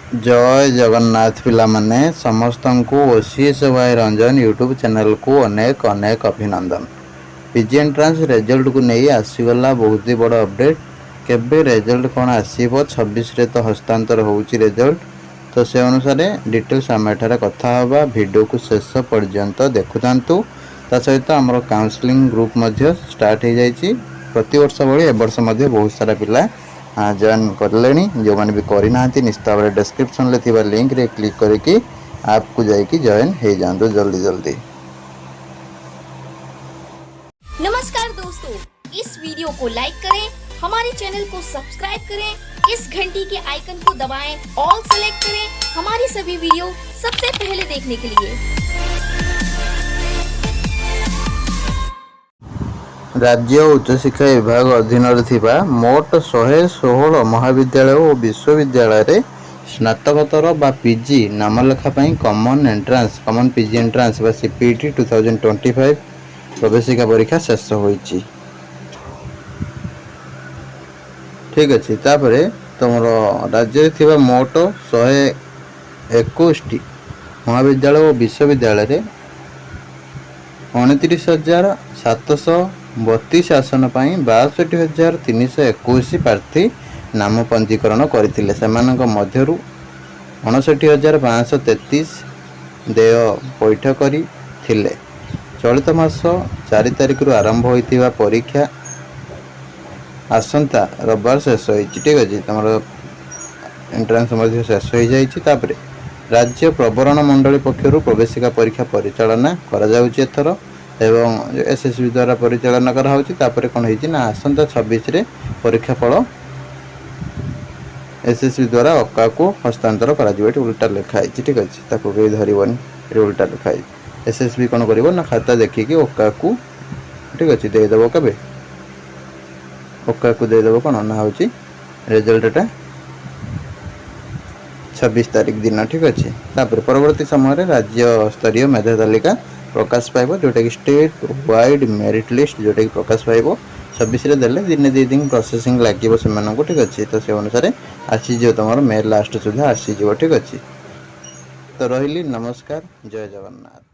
जय जगन्नाथ पिला माने समस्त को OCS by Ranjan YouTube channel को अनेक अनेक अभिनंदन। पीजी एंट्रांस रिजल्ट को नहीं आसीगला बहुत ही बड़ अपडेट। केबे रिजल्ट कौन आसीबो 26 रे तो हस्तांतर होउची रिजल्ट। तो से अनुसार डिटेल्स आम एठारे कथा हवा वीडियो को शेष पर्यंत देखुतांतु। ता सहित हमर काउंसलिंग ग्रुप मध्य स्टार्ट हो जाइए। प्रति वर्ष भली ए वर्ष मध्य बहुत सारा पिला जॉइन करले जो मैंने भी करना निश्चित भाव डिस्क्रिप्शन में थी लिंक रे क्लिक करके ऐप को जाइए जॉइन हो जातु जल्दी जल्दी। नमस्कार दोस्तों, इस वीडियो को लाइक करें, हमारे चैनल को सब्सक्राइब करें, इस घंटी के आइकन को दबाएं, ऑल सेलेक्ट करें हमारी सभी वीडियो सबसे पहले देखने के लिए। राज्य उच्च शिक्षा विभाग अधीन मोट 116 महाविद्यालय और विश्वविद्यालय रे स्नातकोत्तर बा पीजी नामलेखा common entrance common PG entrance बा सीपीटी 2025 प्रवेशिका परीक्षा शेष होईची। ठीक अच्छे तापर तुम राज्य थिबा मोट 121 महाविद्यालय और विश्वविद्यालय रे 29,732 आसन 62,321 प्रार्थी नाम पंजीकरण करथिले। सेमानक मध्यरु 59,533 देय पैठ करी थिले। चलित मास 4 तारिख रु आरंभ होइतिबा परीक्षा आसंता रविवार शेष होइछि। ठीक अछि, तमरो एंट्रांस मध्य शेष हो जाइछि। तापरे राज्य प्रवरण मंडली पक्षरु प्रवेशिका परीक्षा परिचालना करा जाउछि एथर एवं एसएसबी द्वारा परिचालना करा होउछि। तापरे कोन होइछि ना आसंता 26 रे परीक्षा फल एसएसबी द्वारा अक्का को हस्तांतर करा जिवो। उल्टा लिखा है। ठीक अछि, ताको के धरिबनी रे उल्टा लिखा है। एसएसबी कोन करिवो ना खाता देखि अक्का को ठीक अछि दे देबो। कबे अक्का को दे देबो कोन ना होउछि रिजल्ट टा 26 तारिख दिन। ठीक अच्छे तापर परवर्ती समय राज्य स्तरीय मेधा तालिका प्रकाश पाइब जोटा कि स्टेट वाइड मेरिट लिस्ट जोटा कि प्रकाश पाइब 26 रे देले दिन 2 दिन प्रोसेसिंग लागिबो से मानको। ठीक अच्छे तो से अनुसार आसी जो तुम मे लास्ट सुधा आसी। ठीक अच्छे तो रही नमस्कार, जय जगन्नाथ।